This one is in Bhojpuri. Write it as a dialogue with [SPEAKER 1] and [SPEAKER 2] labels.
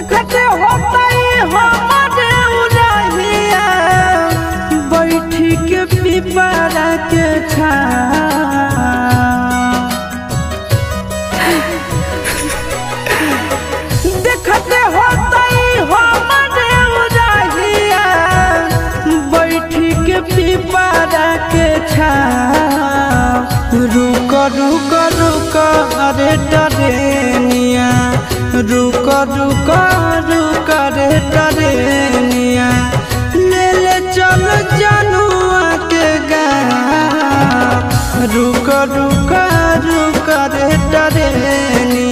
[SPEAKER 1] देखते होता हमारे उड़हिया बैठी के पिपरा के देखते होता हमारे उड़हिया बैठी के पिपरा के रुक रुक रुक अरे टरेनिया रुक रुक रुक रे टरेनिया ले ले चल जनुआ के गाँव रुक रुक रुक रे टरेनिया।